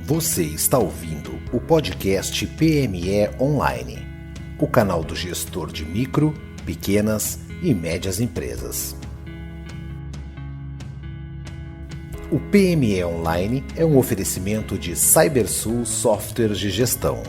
Você está ouvindo o podcast PME Online, o canal do gestor de micro, pequenas e médias empresas. O PME Online é um oferecimento de Cybersul Softwares de Gestão.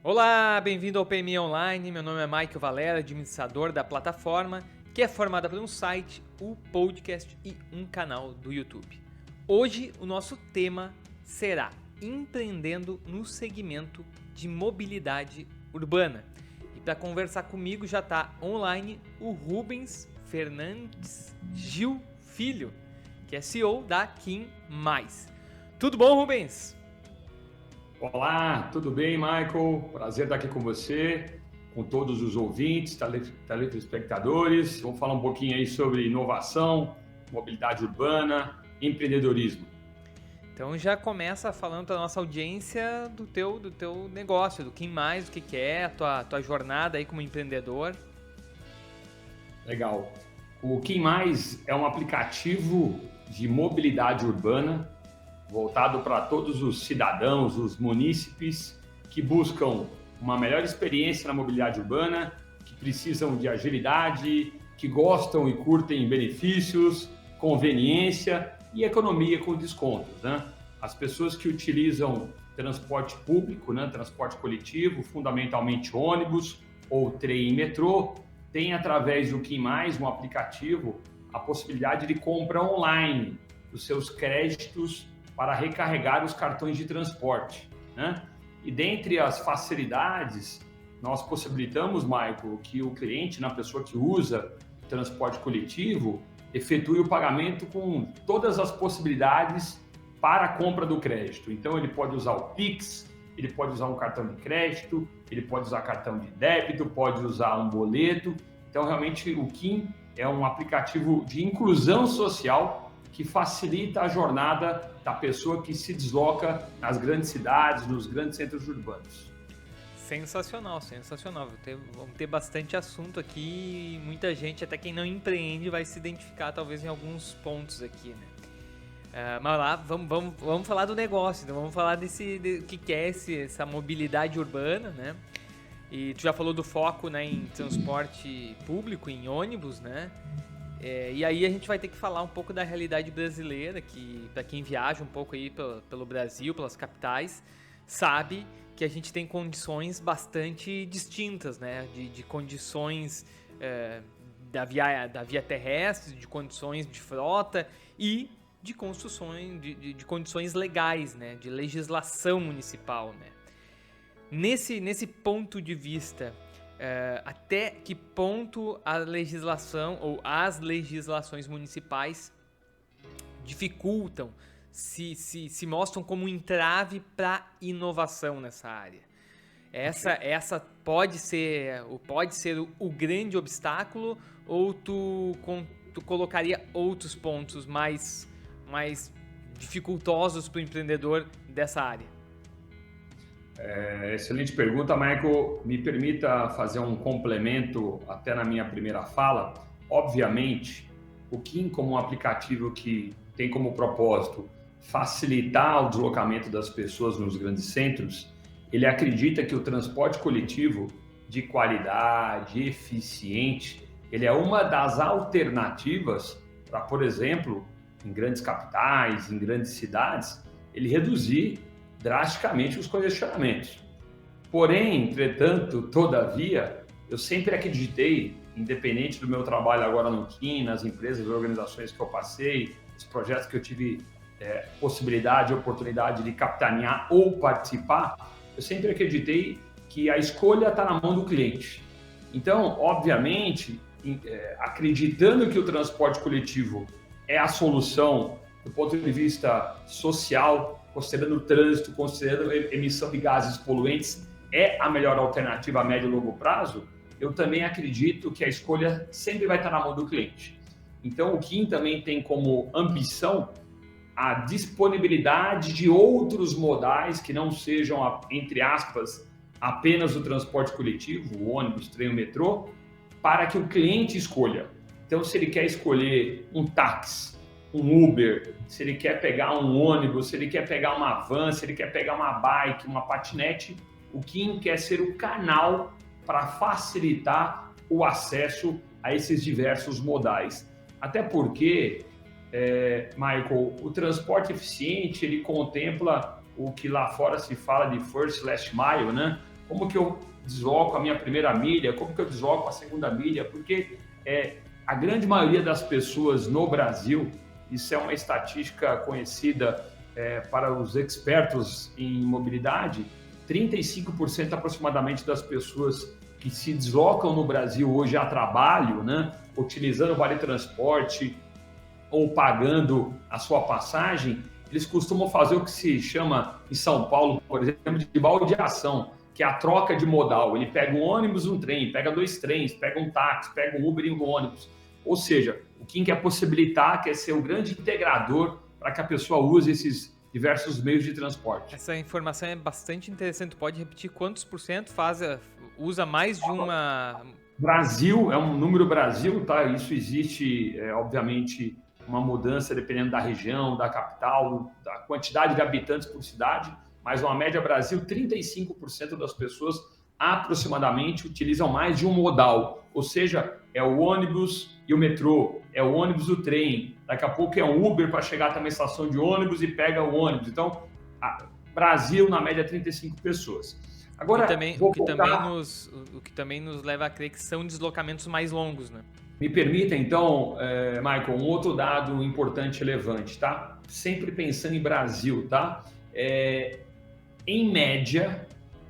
Olá, bem-vindo ao PME Online. Meu nome é Michael Valera, administrador da plataforma, que é formada por um site, um podcast e um canal do YouTube. Hoje o nosso tema será empreendendo no segmento de mobilidade urbana. E para conversar comigo já está online o Rubens Fernandes Gil Filho, que é CEO da Kim Mais. Tudo bom, Rubens? Olá, tudo bem, Michael? Prazer estar aqui com você, com todos os ouvintes, telespectadores. Vamos falar um pouquinho aí sobre inovação, mobilidade urbana, empreendedorismo. Então já começa falando para a nossa audiência do teu negócio, do Kim Mais, o que é, a tua jornada aí como empreendedor. Legal. O Kim Mais é um aplicativo de mobilidade urbana voltado para todos os cidadãos, os munícipes que buscam uma melhor experiência na mobilidade urbana, que precisam de agilidade, que gostam e curtem benefícios, conveniência e economia com descontos, né? As pessoas que utilizam transporte público, né, transporte coletivo, fundamentalmente ônibus ou trem e metrô, têm através do Kim Mais, um aplicativo, a possibilidade de compra online dos seus créditos para recarregar os cartões de transporte, né? E dentre as facilidades, nós possibilitamos, Michael, que o cliente, na pessoa que usa transporte coletivo, efetue o pagamento com todas as possibilidades para a compra do crédito. Então, ele pode usar o Pix, ele pode usar um cartão de crédito, ele pode usar cartão de débito, pode usar um boleto. Então, realmente, o Kim é um aplicativo de inclusão social que facilita a jornada da pessoa que se desloca nas grandes cidades, nos grandes centros urbanos. Sensacional, sensacional. Vamos ter bastante assunto aqui e muita gente, até quem não empreende, vai se identificar talvez em alguns pontos aqui, né? Mas lá, vamos falar do negócio, então vamos falar do que é essa mobilidade urbana, né? E tu já falou do foco, né, em transporte público, em ônibus, né? E aí a gente vai ter que falar um pouco da realidade brasileira, que para quem viaja um pouco aí pelo Brasil, pelas capitais, sabe que a gente tem condições bastante distintas, né? De condições da via terrestre, de condições de frota e de construções, de condições legais, né? De legislação municipal, né? Nesse ponto de vista, até que ponto a legislação ou as legislações municipais dificultam, se mostram como um entrave para inovação nessa área? Essa pode ser o grande obstáculo, ou tu colocaria outros pontos mais dificultosos para o empreendedor dessa área? Excelente pergunta, Michael. Me permita fazer um complemento até na minha primeira fala. Obviamente, o Kim, como um aplicativo que tem como propósito facilitar o deslocamento das pessoas nos grandes centros, ele acredita que o transporte coletivo de qualidade, eficiente, ele é uma das alternativas para, por exemplo, em grandes capitais, em grandes cidades, ele reduzir drasticamente os congestionamentos. Porém, entretanto, todavia, eu sempre acreditei, independente do meu trabalho agora no Kim, nas empresas e organizações que eu passei, os projetos que eu tive possibilidade e oportunidade de capitanear ou participar, eu sempre acreditei que a escolha está na mão do cliente. Então, obviamente, acreditando que o transporte coletivo é a solução do ponto de vista social, considerando o trânsito, considerando a emissão de gases poluentes, é a melhor alternativa a médio e longo prazo, eu também acredito que a escolha sempre vai estar na mão do cliente. Então, o Kim também tem como ambição a disponibilidade de outros modais que não sejam, entre aspas, apenas o transporte coletivo, o ônibus, trem, o metrô, para que o cliente escolha. Então, se ele quer escolher um táxi um Uber, se ele quer pegar um ônibus, se ele quer pegar uma van, se ele quer pegar uma bike, uma patinete, o Kim quer ser o canal para facilitar o acesso a esses diversos modais. Até porque, Michael, o transporte eficiente, ele contempla o que lá fora se fala de first last mile, né? Como que eu desloco a minha primeira milha, como que eu desloco a segunda milha, porque a grande maioria das pessoas no Brasil, isso é uma estatística conhecida para os expertos em mobilidade, 35% aproximadamente das pessoas que se deslocam no Brasil hoje a trabalho, né, utilizando o vale transporte ou pagando a sua passagem, eles costumam fazer o que se chama em São Paulo, por exemplo, de baldeação, que é a troca de modal. Ele pega um ônibus, um trem, pega 2 trens, pega um táxi, pega um Uber e um ônibus. Ou seja, o Kim quer possibilitar, quer ser o grande integrador para que a pessoa use esses diversos meios de transporte. Essa informação é bastante interessante. Pode repetir quantos por cento usa mais de uma... Brasil, é um número Brasil, tá? Isso existe, obviamente, uma mudança dependendo da região, da capital, da quantidade de habitantes por cidade, mas uma média Brasil, 35% das pessoas aproximadamente utilizam mais de um modal, ou seja, é o ônibus e o metrô, é o ônibus e o trem, daqui a pouco é um Uber para chegar até uma estação de ônibus e pega o ônibus. Então, Brasil, na média, 35 pessoas. Agora, o que também nos leva a crer que são deslocamentos mais longos, né? Me permita, então, Michael, um outro dado importante e relevante, tá? Sempre pensando em Brasil, tá? Em média,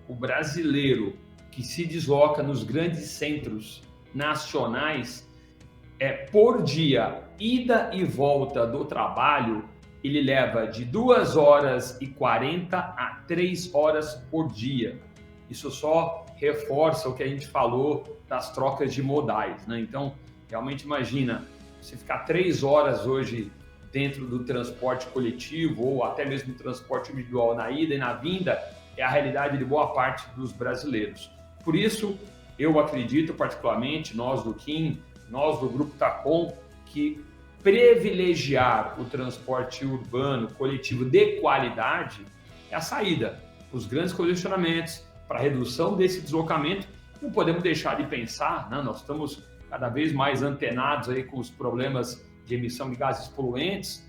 o brasileiro que se desloca nos grandes centros nacionais, por dia, ida e volta do trabalho, ele leva de 2 horas e 40 a 3 horas por dia. Isso só reforça o que a gente falou das trocas de modais, né? Então, realmente imagina, você ficar 3 horas hoje dentro do transporte coletivo ou até mesmo do transporte individual na ida e na vinda, é a realidade de boa parte dos brasileiros. Por isso, eu acredito particularmente, nós do Kim, nós do Grupo Tacom, que privilegiar o transporte urbano coletivo de qualidade é a saída. Os grandes congestionamentos, para redução desse deslocamento, não podemos deixar de pensar, né? Nós estamos cada vez mais antenados aí com os problemas de emissão de gases poluentes.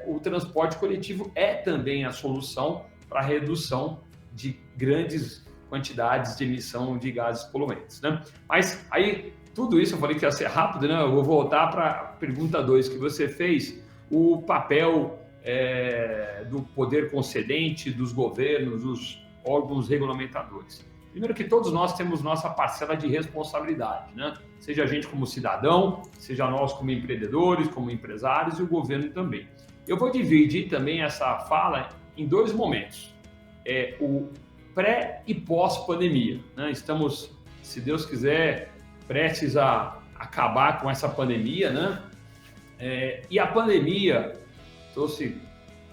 O transporte coletivo é também a solução para a redução de grandes quantidades de emissão de gases poluentes, né? Mas aí, tudo isso eu falei que ia ser rápido, né? Eu vou voltar para a pergunta 2 que você fez, o papel do poder concedente, dos governos, dos órgãos regulamentadores. Primeiro que todos nós temos nossa parcela de responsabilidade, né? Seja a gente como cidadão, seja nós como empreendedores, como empresários e o governo também. Eu vou dividir também essa fala em 2 momentos. O pré e pós-pandemia, né? Estamos, se Deus quiser, prestes a acabar com essa pandemia, né? E a pandemia trouxe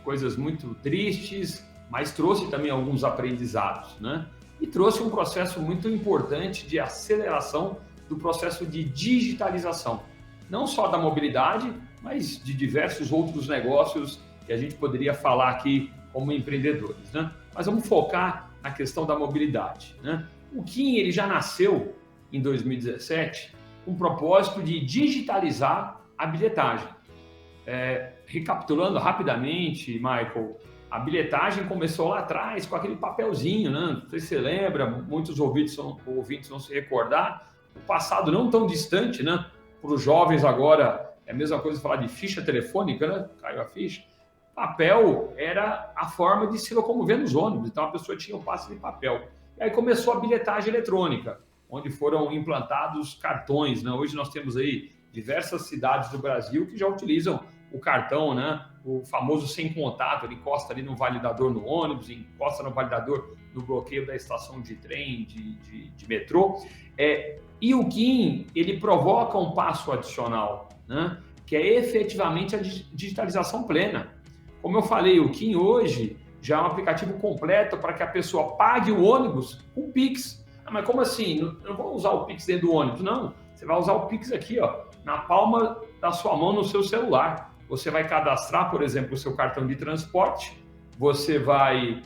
coisas muito tristes, mas trouxe também alguns aprendizados, né? E trouxe um processo muito importante de aceleração do processo de digitalização, não só da mobilidade, mas de diversos outros negócios que a gente poderia falar aqui como empreendedores, né? Mas vamos focar na questão da mobilidade, né? O Kim, ele já nasceu em 2017 com o propósito de digitalizar a bilhetagem. Recapitulando rapidamente, Michael, a bilhetagem começou lá atrás com aquele papelzinho, né? Não sei se você lembra, muitos ouvintes vão se recordar, o passado não tão distante, né? Para os jovens agora é a mesma coisa falar de ficha telefônica, né? Caiu a ficha. Papel era a forma de se locomover nos ônibus, então a pessoa tinha um passe de papel. E aí começou a bilhetagem eletrônica, onde foram implantados cartões, né? Hoje nós temos aí diversas cidades do Brasil que já utilizam o cartão, né? O famoso sem contato, ele encosta ali no validador no ônibus, encosta no validador no bloqueio da estação de trem, de metrô. E o Kim, ele provoca um passo adicional, né? Que é efetivamente a digitalização plena. Como eu falei, o Kim hoje já é um aplicativo completo para que a pessoa pague o ônibus com Pix. Mas como assim? Eu não vou usar o Pix dentro do ônibus? Não, você vai usar o Pix aqui, ó, na palma da sua mão no seu celular. você vai cadastrar, por exemplo, o seu cartão de transporte, você vai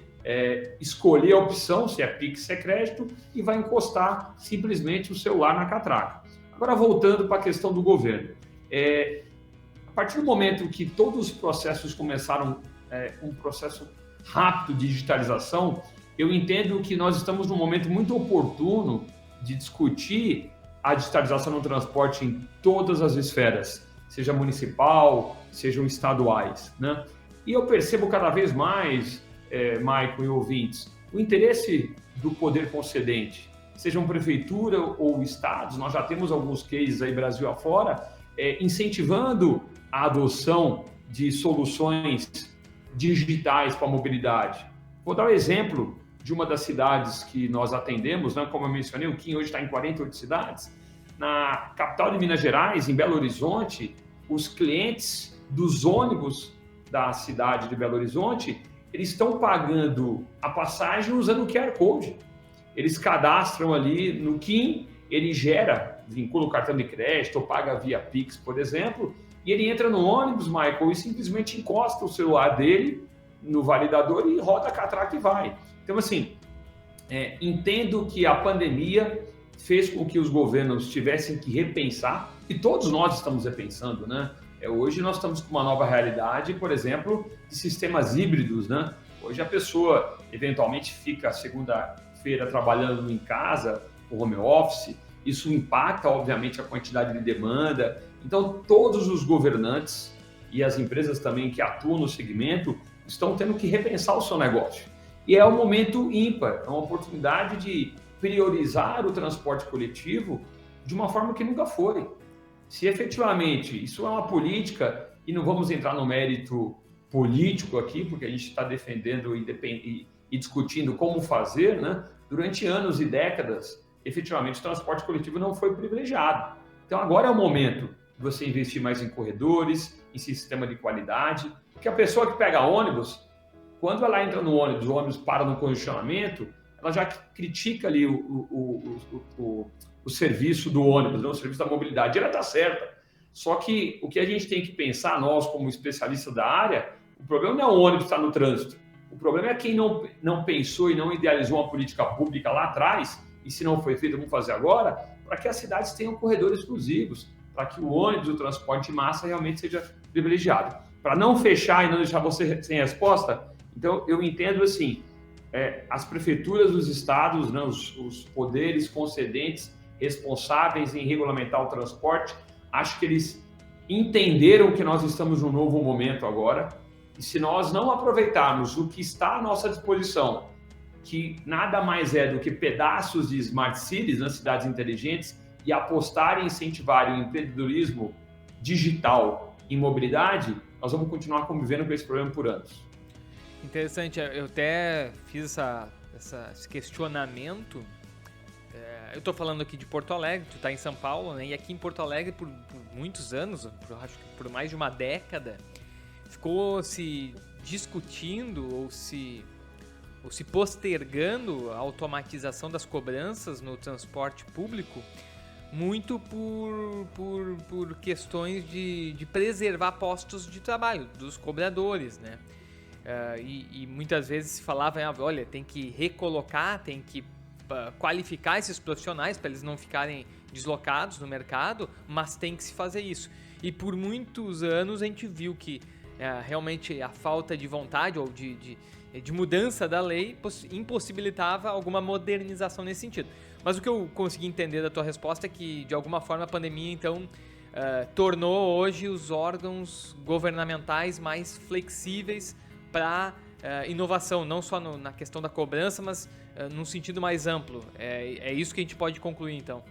escolher a opção, se é Pix, se é crédito, e vai encostar simplesmente o celular na catraca. Agora, voltando para a questão do governo. A partir do momento que todos os processos começaram um processo rápido de digitalização, eu entendo que nós estamos num momento muito oportuno de discutir a digitalização no transporte em todas as esferas, seja municipal, sejam estaduais, né? E eu percebo cada vez mais, Maicon e ouvintes, o interesse do poder concedente, sejam prefeitura ou estados, nós já temos alguns cases aí Brasil afora, incentivando a adoção de soluções digitais para a mobilidade. Vou dar um exemplo de uma das cidades que nós atendemos, né? Como eu mencionei, o KIM hoje está em 48 cidades. Na capital de Minas Gerais, em Belo Horizonte, os clientes dos ônibus da cidade de Belo Horizonte, eles estão pagando a passagem usando o QR Code. Eles cadastram ali no KIM, ele vincula o cartão de crédito ou paga via Pix, por exemplo, e ele entra no ônibus, Michael, e simplesmente encosta o celular dele no validador e roda a catraca e vai. Então, assim, entendo que a pandemia fez com que os governos tivessem que repensar, e todos nós estamos repensando, né? Hoje nós estamos com uma nova realidade, por exemplo, de sistemas híbridos, né? Hoje a pessoa, eventualmente, fica segunda-feira trabalhando em casa, com home office, isso impacta, obviamente, a quantidade de demanda. Então, todos os governantes e as empresas também que atuam no segmento estão tendo que repensar o seu negócio. E é um momento ímpar, é uma oportunidade de priorizar o transporte coletivo de uma forma que nunca foi. Se efetivamente isso é uma política, e não vamos entrar no mérito político aqui, porque a gente está defendendo e discutindo como fazer, né? Durante anos e décadas, efetivamente o transporte coletivo não foi privilegiado. Então agora é o momento de você investir mais em corredores, em sistema de qualidade, porque a pessoa que pega ônibus, quando ela entra no ônibus, o ônibus para no congestionamento, ela já critica ali o serviço do ônibus, né? O serviço da mobilidade. Ela está certa. Só que o que a gente tem que pensar, nós como especialistas da área, o problema não é o ônibus estar no trânsito. O problema é quem não pensou e não idealizou uma política pública lá atrás, e se não foi feito, vamos fazer agora, para que as cidades tenham corredores exclusivos, para que o ônibus, o transporte de massa realmente seja privilegiado. Para não fechar e não deixar você sem resposta, então eu entendo assim, as prefeituras dos estados, né, os poderes concedentes responsáveis em regulamentar o transporte, acho que eles entenderam que nós estamos num novo momento agora, e se nós não aproveitarmos o que está à nossa disposição, que nada mais é do que pedaços de smart cities, né, cidades inteligentes, e apostar e incentivar o empreendedorismo digital em mobilidade, nós vamos continuar convivendo com esse problema por anos. Interessante, eu até fiz esse questionamento. Eu estou falando aqui de Porto Alegre, tu está em São Paulo, né? E aqui em Porto Alegre, por muitos anos, acho que por mais de uma década, ficou se discutindo ou se postergando a automatização das cobranças no transporte público, muito por questões de preservar postos de trabalho dos cobradores, né? E muitas vezes se falava, olha, tem que recolocar, tem que qualificar esses profissionais para eles não ficarem deslocados no mercado, mas tem que se fazer isso. E por muitos anos a gente viu que realmente a falta de vontade ou de mudança da lei impossibilitava alguma modernização nesse sentido. Mas o que eu consegui entender da tua resposta é que, de alguma forma, a pandemia, então, tornou hoje os órgãos governamentais mais flexíveis para inovação, não só na questão da cobrança, mas num sentido mais amplo. É isso que a gente pode concluir, então.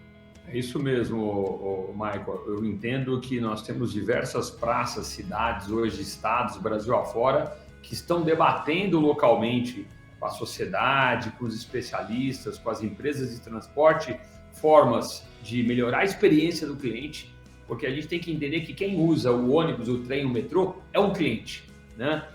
É isso mesmo, Michael. Eu entendo que nós temos diversas praças, cidades, hoje estados, Brasil afora, que estão debatendo localmente com a sociedade, com os especialistas, com as empresas de transporte, formas de melhorar a experiência do cliente, porque a gente tem que entender que quem usa o ônibus, o trem, o metrô, é um cliente, né?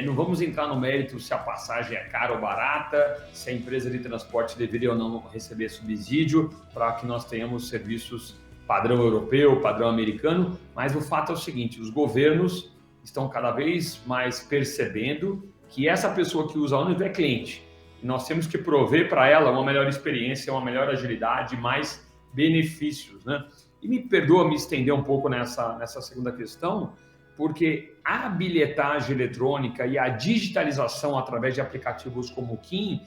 Não vamos entrar no mérito se a passagem é cara ou barata, se a empresa de transporte deveria ou não receber subsídio para que nós tenhamos serviços padrão europeu, padrão americano, mas o fato é o seguinte, os governos estão cada vez mais percebendo que essa pessoa que usa ônibus é cliente. E nós temos que prover para ela uma melhor experiência, uma melhor agilidade, mais benefícios, né? E me perdoa me estender um pouco nessa segunda questão, porque a bilhetagem eletrônica e a digitalização através de aplicativos como o KIM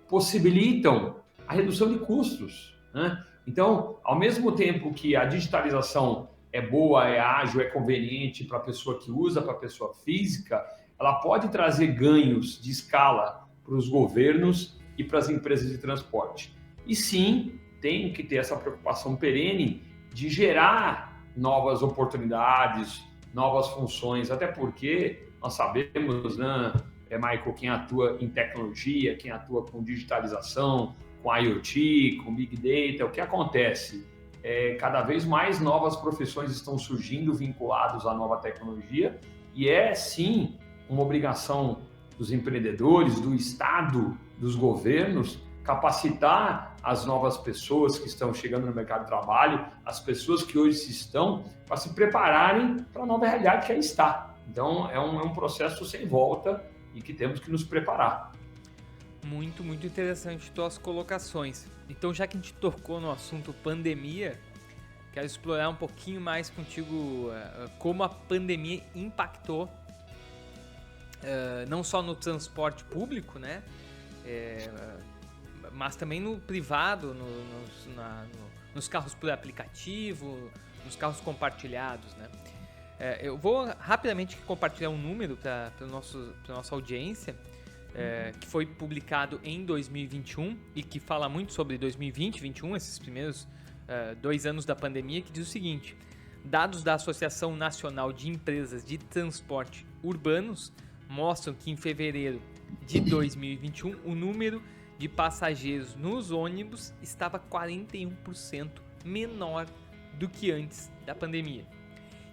possibilitam a redução de custos, né? Então, ao mesmo tempo que a digitalização é boa, é ágil, é conveniente para a pessoa que usa, para a pessoa física, ela pode trazer ganhos de escala para os governos e para as empresas de transporte. E sim, tem que ter essa preocupação perene de gerar novas oportunidades, novas funções, até porque nós sabemos, né, Michael, quem atua em tecnologia, quem atua com digitalização, com IoT, com Big Data, o que acontece? Cada vez mais novas profissões estão surgindo vinculadas à nova tecnologia e sim, uma obrigação dos empreendedores, do Estado, dos governos, capacitar as novas pessoas que estão chegando no mercado de trabalho, as pessoas que hoje estão, para se prepararem para a nova realidade que aí está. Então, é um processo sem volta e que temos que nos preparar. Muito, muito interessante tuas colocações. Então, já que a gente tocou no assunto pandemia, quero explorar um pouquinho mais contigo como a pandemia impactou não só no transporte público, né, mas também no privado, nos carros por aplicativo, nos carros compartilhados, né. Eu vou rapidamente compartilhar um número para a nossa audiência, que foi publicado em 2021 e que fala muito sobre 2020 e 2021, esses primeiros 2 anos da pandemia, que diz o seguinte: dados da Associação Nacional de Empresas de Transporte Urbanos mostram que em fevereiro de 2021 o número de passageiros nos ônibus estava 41% menor do que antes da pandemia.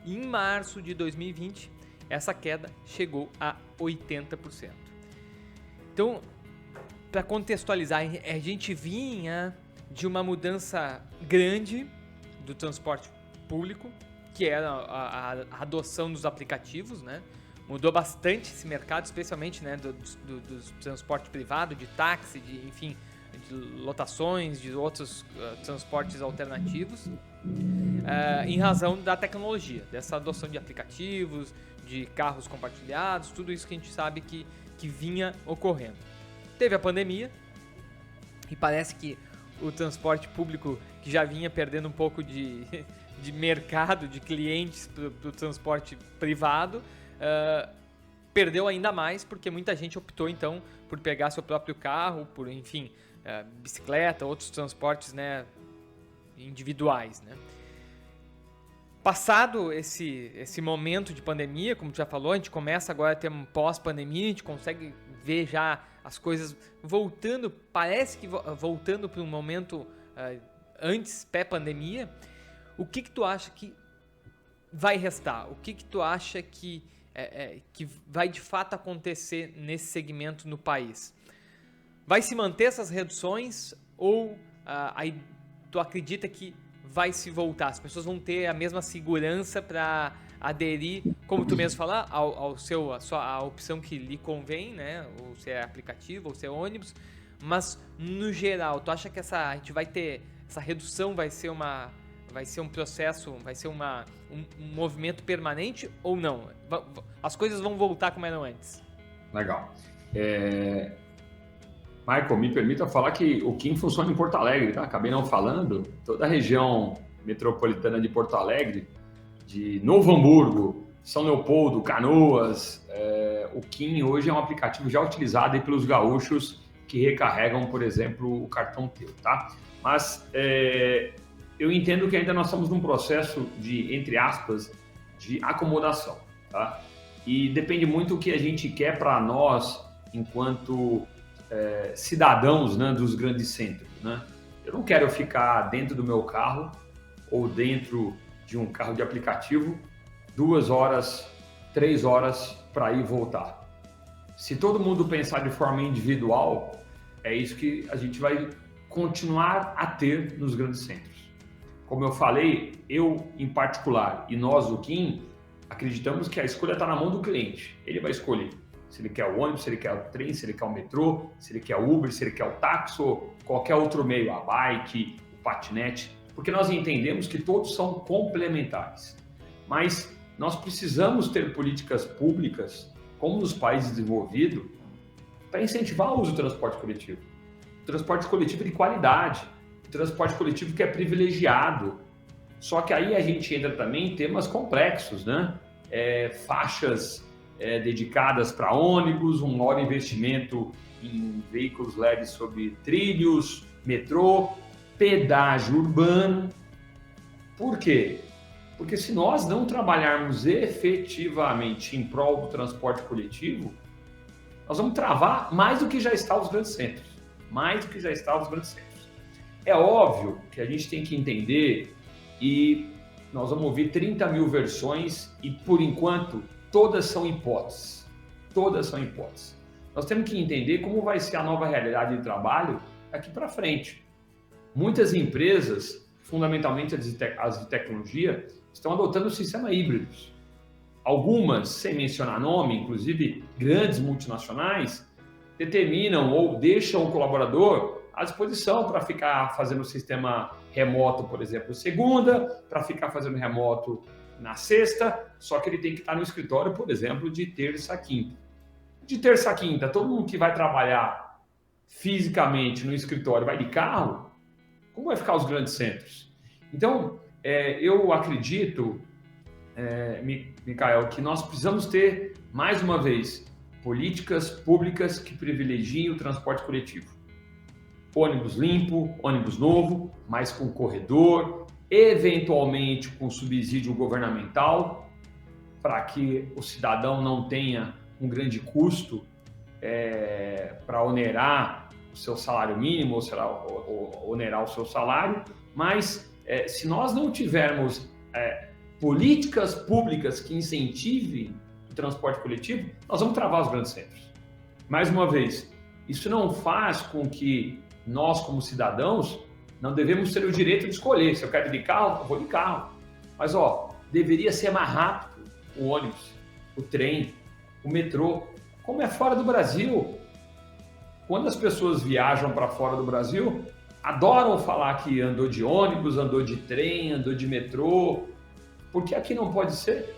E em março de 2020, essa queda chegou a 80%. Então, para contextualizar, a gente vinha de uma mudança grande do transporte público, que era a adoção dos aplicativos, né? Mudou bastante esse mercado, especialmente, né, do transporte privado, de táxi, de lotações, de outros transportes alternativos, em razão da tecnologia, dessa adoção de aplicativos, de carros compartilhados, tudo isso que a gente sabe que vinha ocorrendo. Teve a pandemia e parece que o transporte público, que já vinha perdendo um pouco de mercado, de clientes para o transporte privado, perdeu ainda mais, porque muita gente optou então por pegar seu próprio carro, por bicicleta, outros transportes, né, individuais, né. Passado esse momento de pandemia, como tu já falou, a gente começa agora a ter um pós-pandemia, a gente consegue ver já as coisas voltando, parece que voltando para um momento antes, pré-pandemia. O que tu acha que vai restar? O que tu acha que vai de fato acontecer nesse segmento no país? Vai se manter essas reduções ou aí tu acredita que vai se voltar? As pessoas vão ter a mesma segurança para aderir, como tu mesmo falar, a opção que lhe convém, né? Ou se é aplicativo, ou se é ônibus. Mas, no geral, tu acha que a gente vai ter essa redução, vai ser um processo, vai ser um movimento permanente ou não? As coisas vão voltar como eram antes? Legal. Michael, me permita falar que o KIM funciona em Porto Alegre, tá? Acabei não falando. Toda a região metropolitana de Porto Alegre, de Novo Hamburgo, São Leopoldo, Canoas, o KIM hoje é um aplicativo já utilizado aí pelos gaúchos que recarregam, por exemplo, o cartão teu, tá? Mas eu entendo que ainda nós estamos num processo de, entre aspas, de acomodação, tá? E depende muito do que a gente quer para nós, enquanto cidadãos, né, dos grandes centros, né? Eu não quero ficar dentro do meu carro ou dentro de um carro de aplicativo 2 horas, 3 horas para ir e voltar. Se todo mundo pensar de forma individual, é isso que a gente vai continuar a ter nos grandes centros. Como eu falei, eu em particular e nós do KIM acreditamos que a escolha está na mão do cliente. Ele vai escolher se ele quer o ônibus, se ele quer o trem, se ele quer o metrô, se ele quer o Uber, se ele quer o táxi ou qualquer outro meio, a bike, o patinete, porque nós entendemos que todos são complementares. Mas nós precisamos ter políticas públicas, como nos países desenvolvidos, para incentivar o uso do transporte coletivo. O transporte coletivo de qualidade, o transporte coletivo que é privilegiado. Só que aí a gente entra também em temas complexos, né? Faixas dedicadas para ônibus, um maior investimento em veículos leves sobre trilhos, metrô, pedágio urbano. Por quê? Porque se nós não trabalharmos efetivamente em prol do transporte coletivo, nós vamos travar mais do que já está os grandes centros. Mais do que já está os grandes centros. É óbvio que a gente tem que entender e nós vamos ouvir 30 mil versões e, por enquanto, todas são hipóteses. Todas são hipóteses. Nós temos que entender como vai ser a nova realidade de trabalho daqui para frente. Muitas empresas, fundamentalmente as de tecnologia, estão adotando sistemas híbridos. Algumas, sem mencionar nome, inclusive grandes multinacionais, determinam ou deixam o colaborador à disposição para ficar fazendo o sistema remoto, por exemplo, segunda, para ficar fazendo remoto na sexta, só que ele tem que estar no escritório, por exemplo, de terça a quinta. De terça a quinta, todo mundo que vai trabalhar fisicamente no escritório vai de carro, como vai ficar os grandes centros? Então, eu acredito, Micael, que nós precisamos ter, mais uma vez, políticas públicas que privilegiem o transporte coletivo. Ônibus limpo, ônibus novo, mas com corredor, eventualmente com subsídio governamental, para que o cidadão não tenha um grande custo para onerar o seu salário mínimo, ou onerar o seu salário, mas se nós não tivermos políticas públicas que incentivem o transporte coletivo, nós vamos travar os grandes centros. Mais uma vez, isso não faz com que nós, como cidadãos, não devemos ter o direito de escolher. Se eu quero ir de carro, eu vou de carro. Mas, deveria ser mais rápido o ônibus, o trem, o metrô, como é fora do Brasil. Quando as pessoas viajam para fora do Brasil, adoram falar que andou de ônibus, andou de trem, andou de metrô. Por que aqui não pode ser?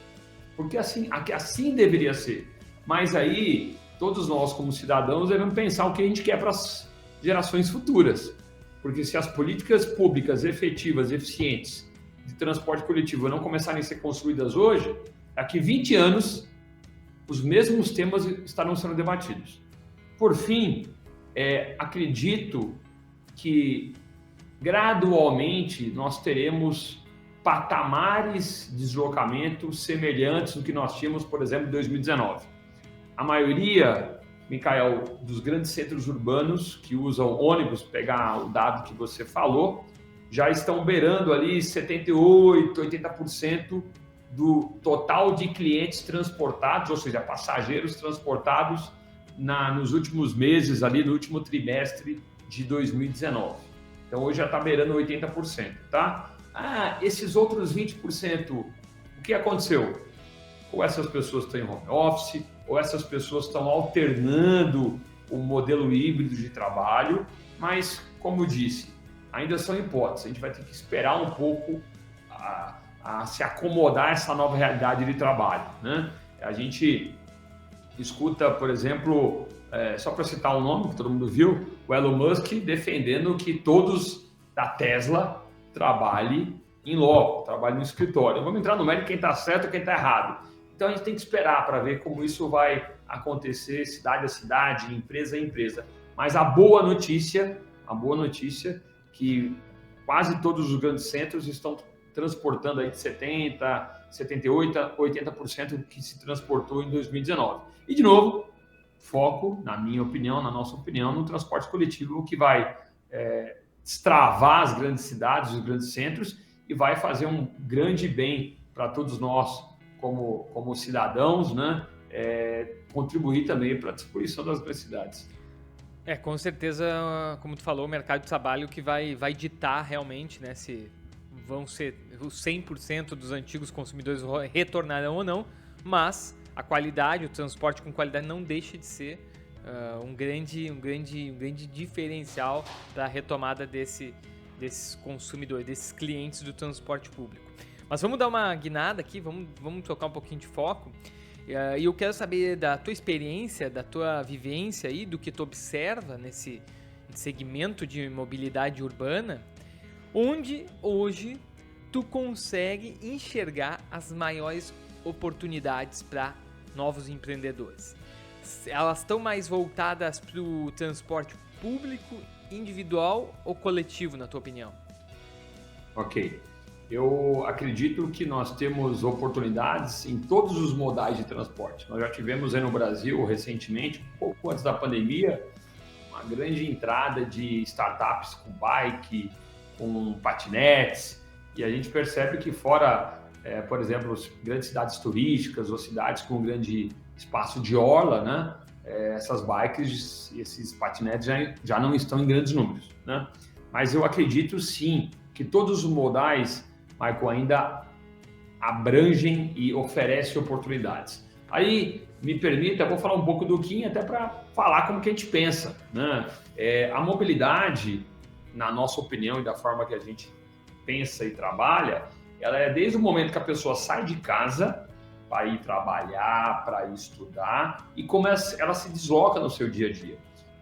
Porque assim deveria ser. Mas aí, todos nós, como cidadãos, devemos pensar o que a gente quer para as gerações futuras. Porque se as políticas públicas efetivas, eficientes, de transporte coletivo não começarem a ser construídas hoje, daqui 20 anos, os mesmos temas estarão sendo debatidos. Por fim, acredito que gradualmente nós teremos patamares de deslocamento semelhantes do que nós tínhamos, por exemplo, em 2019. A maioria, Micael, dos grandes centros urbanos que usam ônibus, pegar o dado que você falou, já estão beirando ali 78%, 80% do total de clientes transportados, ou seja, passageiros transportados nos últimos meses, ali no último trimestre de 2019. Então, hoje já está beirando 80%, tá? Esses outros 20%, o que aconteceu? Ou essas pessoas estão em home office, ou essas pessoas estão alternando o modelo híbrido de trabalho, mas, como eu disse, ainda são hipóteses. A gente vai ter que esperar um pouco a se acomodar a essa nova realidade de trabalho, né? A gente escuta, por exemplo, só para citar um nome que todo mundo viu, o Elon Musk defendendo que todos da Tesla trabalhem em loco, trabalhem no escritório. Vamos entrar no mérito quem está certo e quem está errado. Então a gente tem que esperar para ver como isso vai acontecer, cidade a cidade, empresa a empresa. Mas a boa notícia que quase todos os grandes centros estão transportando aí de 70%, 78%, 80% do que se transportou em 2019. E, de novo, foco, na minha opinião, na nossa opinião, no transporte coletivo, que vai destravar as grandes cidades, os grandes centros, e vai fazer um grande bem para todos nós, como cidadãos, né? Contribuir também para a distribuição das grandes cidades. Com certeza, como tu falou, o mercado de trabalho que vai ditar realmente, né, vão ser os 100% dos antigos consumidores retornarão ou não, mas a qualidade, o transporte com qualidade não deixa de ser um grande diferencial para a retomada desses consumidores, desses clientes do transporte público. Mas vamos dar uma guinada aqui, vamos tocar um pouquinho de foco. E eu quero saber da tua experiência, da tua vivência aí, do que tu observa nesse segmento de mobilidade urbana, onde hoje tu consegue enxergar as maiores oportunidades para novos empreendedores. Elas estão mais voltadas para o transporte público, individual ou coletivo, na tua opinião? Ok. Eu acredito que nós temos oportunidades em todos os modais de transporte. Nós já tivemos aí no Brasil, recentemente, um pouco antes da pandemia, uma grande entrada de startups com bike, com patinetes, e a gente percebe que fora, por exemplo, grandes cidades turísticas ou cidades com grande espaço de orla, né? Essas bikes e esses patinetes já não estão em grandes números, né? Mas eu acredito sim que todos os modais, Michael, ainda abrangem e oferecem oportunidades. Aí, me permita, eu vou falar um pouco do Kim até para falar como que a gente pensa, né? A mobilidade, na nossa opinião e da forma que a gente pensa e trabalha, ela é desde o momento que a pessoa sai de casa para ir trabalhar, para ir estudar e como ela se desloca no seu dia a dia.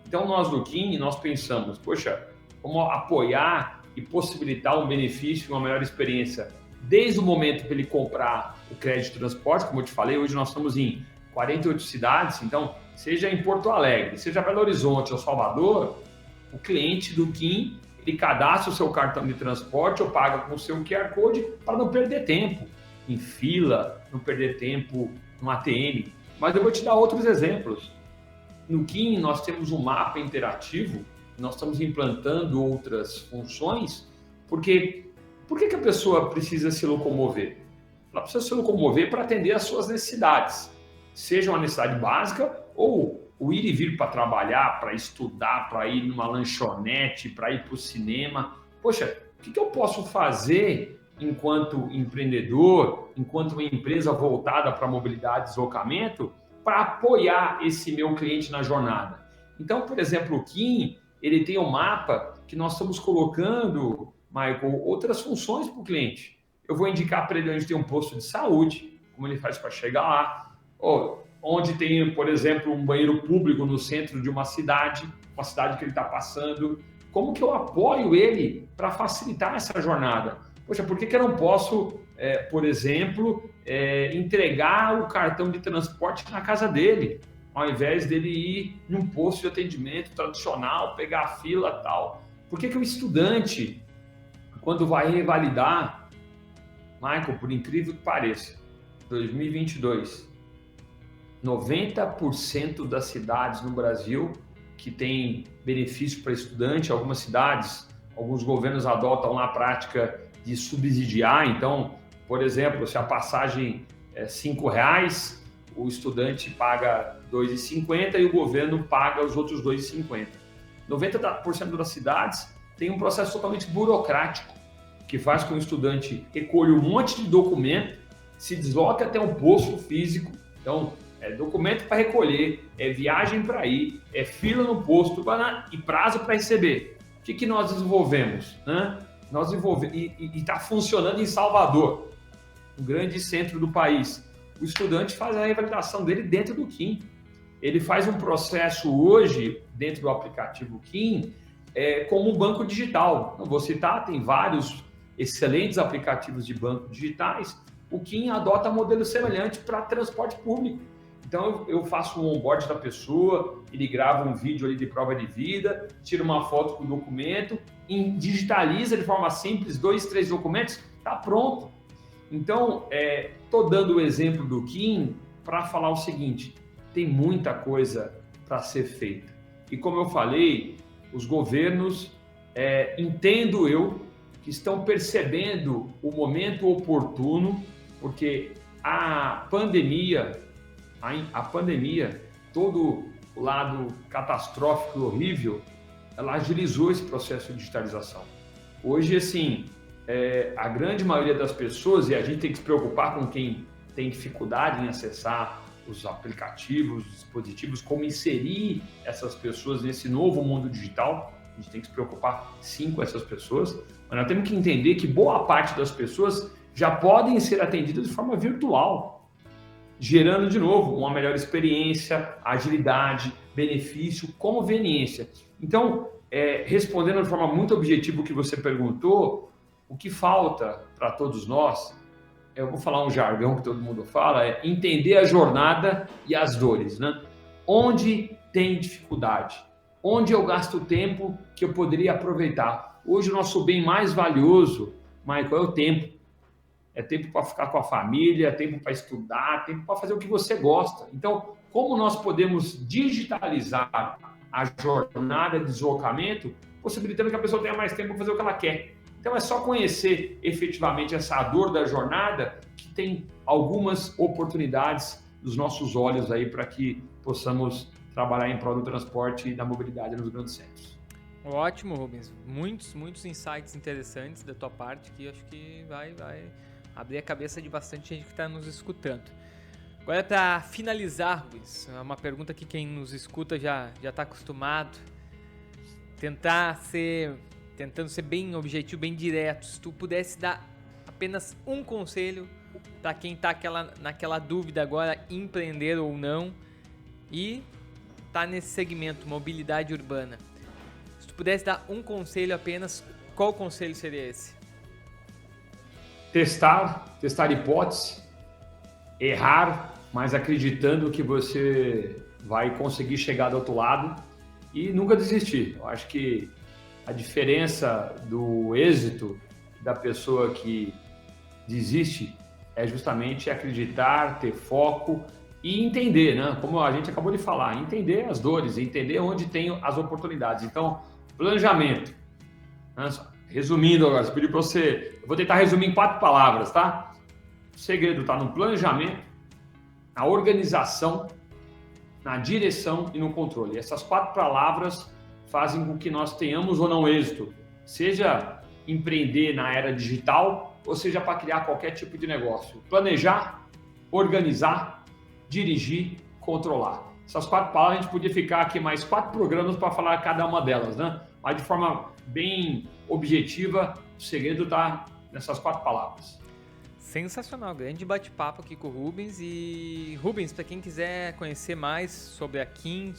Então, nós do Kim, nós pensamos, poxa, como apoiar e possibilitar um benefício, uma melhor experiência, desde o momento que ele comprar o crédito de transporte, como eu te falei, hoje nós estamos em 48 cidades, então, seja em Porto Alegre, seja Belo Horizonte ou Salvador, o cliente do Kim, ele cadastra o seu cartão de transporte ou paga com o seu QR Code para não perder tempo em fila, não perder tempo no ATM. Mas eu vou te dar outros exemplos. No Kim, nós temos um mapa interativo, nós estamos implantando outras funções, porque por que a pessoa precisa se locomover? Ela precisa se locomover para atender às suas necessidades, seja uma necessidade básica ou o ir e vir para trabalhar, para estudar, para ir numa lanchonete, para ir para o cinema. Poxa, o que eu posso fazer enquanto empreendedor, enquanto uma empresa voltada para mobilidade e deslocamento, para apoiar esse meu cliente na jornada? Então, por exemplo, o Kim, ele tem um mapa que nós estamos colocando, Michael, outras funções para o cliente. Eu vou indicar para ele onde tem um posto de saúde, como ele faz para chegar lá, ou onde tem, por exemplo, um banheiro público no centro de uma cidade que ele está passando. Como que eu apoio ele para facilitar essa jornada? Poxa, por que eu não posso, por exemplo, entregar o cartão de transporte na casa dele, ao invés dele ir num posto de atendimento tradicional, pegar a fila e tal? Por que o estudante, quando vai revalidar, Michael, por incrível que pareça, 2022, 90% das cidades no Brasil que tem benefício para estudante, algumas cidades, alguns governos adotam lá a prática de subsidiar. Então, por exemplo, se a passagem é R$5, o estudante paga R$2,50 e o governo paga os outros R$2,50. 90% das cidades tem um processo totalmente burocrático, que faz com que o estudante recolha um monte de documento, se desloque até um posto físico. Então, é documento para recolher, é viagem para ir, é fila no posto e prazo para receber. O que nós desenvolvemos, né? Nós desenvolvemos, e está funcionando em Salvador, um grande centro do país. O estudante faz a revalidação dele dentro do Kim. Ele faz um processo hoje, dentro do aplicativo Kim, como um banco digital. Não vou citar, tem vários excelentes aplicativos de banco digitais. O Kim adota modelos semelhantes para transporte público. Então, eu faço um onboard da pessoa, ele grava um vídeo ali de prova de vida, tira uma foto com o documento, digitaliza de forma simples 2, 3 documentos, está pronto. Então, estou dando o exemplo do Kim para falar o seguinte: tem muita coisa para ser feita. E como eu falei, os governos, entendo eu, que estão percebendo o momento oportuno, porque a pandemia, todo o lado catastrófico e horrível, ela agilizou esse processo de digitalização. Hoje, assim, a grande maioria das pessoas, e a gente tem que se preocupar com quem tem dificuldade em acessar os aplicativos, os dispositivos, como inserir essas pessoas nesse novo mundo digital. A gente tem que se preocupar sim com essas pessoas, mas nós temos que entender que boa parte das pessoas já podem ser atendidas de forma virtual, gerando de novo uma melhor experiência, agilidade, benefício, conveniência. Então, respondendo de forma muito objetiva o que você perguntou, o que falta para todos nós, eu vou falar um jargão que todo mundo fala, é entender a jornada e as dores, né? Onde tem dificuldade? Onde eu gasto tempo que eu poderia aproveitar? Hoje o nosso bem mais valioso, Michael, é o tempo. É tempo para ficar com a família, é tempo para estudar, tempo para fazer o que você gosta. Então, como nós podemos digitalizar a jornada de deslocamento, possibilitando que a pessoa tenha mais tempo para fazer o que ela quer? Então, é só conhecer efetivamente essa dor da jornada que tem algumas oportunidades dos nossos olhos aí para que possamos trabalhar em prol do transporte e da mobilidade nos grandes centros. Ótimo, Rubens. Muitos insights interessantes da tua parte que acho que vai abrir a cabeça de bastante gente que está nos escutando. Agora, para finalizar, Rubens, uma pergunta que quem nos escuta já está acostumado, tentando ser bem objetivo, bem direto. Se tu pudesse dar apenas um conselho para quem está naquela dúvida agora, empreender ou não, e está nesse segmento, mobilidade urbana. Se tu pudesse dar um conselho apenas, qual conselho seria esse? Testar hipótese, errar, mas acreditando que você vai conseguir chegar do outro lado e nunca desistir. Eu acho que a diferença do êxito da pessoa que desiste é justamente acreditar, ter foco e entender, né? Como a gente acabou de falar, entender as dores, entender onde tem as oportunidades. Então, planejamento. Resumindo agora, você pediu para você... Eu vou tentar resumir em 4 palavras, tá? O segredo está no planejamento, na organização, na direção e no controle. Essas 4 palavras fazem com que nós tenhamos ou não êxito, seja empreender na era digital ou seja para criar qualquer tipo de negócio. Planejar, organizar, dirigir, controlar. Essas 4 palavras, a gente podia ficar aqui mais 4 programas para falar cada uma delas, né? Mas de forma bem objetiva, o segredo está nessas 4 palavras. Sensacional, grande bate-papo aqui com o Rubens. E Rubens, para quem quiser conhecer mais sobre a KIM,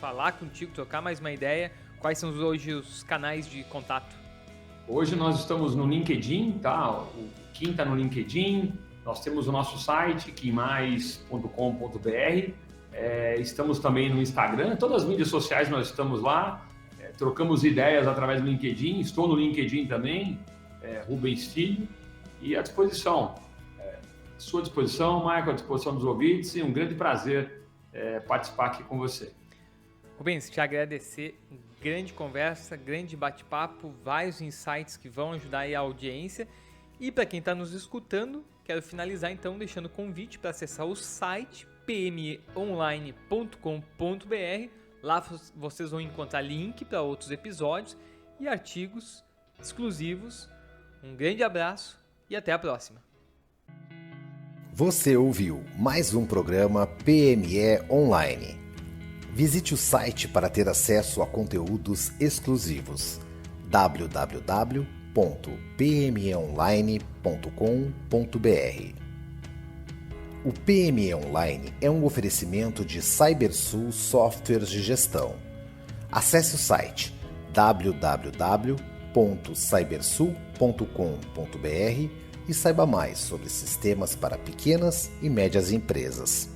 falar contigo, trocar mais uma ideia, quais são hoje os canais de contato? Hoje nós estamos no LinkedIn, tá? O KIM está no LinkedIn, nós temos o nosso site, kimmais.com.br, estamos também no Instagram, todas as mídias sociais nós estamos lá, trocamos ideias através do LinkedIn, estou no LinkedIn também, Rubens Filho, e à disposição, sua disposição, Michael, à disposição dos ouvintes, e um grande prazer participar aqui com você. Rubens, te agradecer, grande conversa, grande bate-papo, vários insights que vão ajudar aí a audiência. E para quem está nos escutando, quero finalizar então deixando o convite para acessar o site pmeonline.com.br. Lá vocês vão encontrar link para outros episódios e artigos exclusivos. Um grande abraço e até a próxima. Você ouviu mais um programa PME Online. Visite o site para ter acesso a conteúdos exclusivos. www.pmeonline.com.br. O PME Online é um oferecimento de Cybersul Softwares de Gestão. Acesse o site www.cybersul.com.br e saiba mais sobre sistemas para pequenas e médias empresas.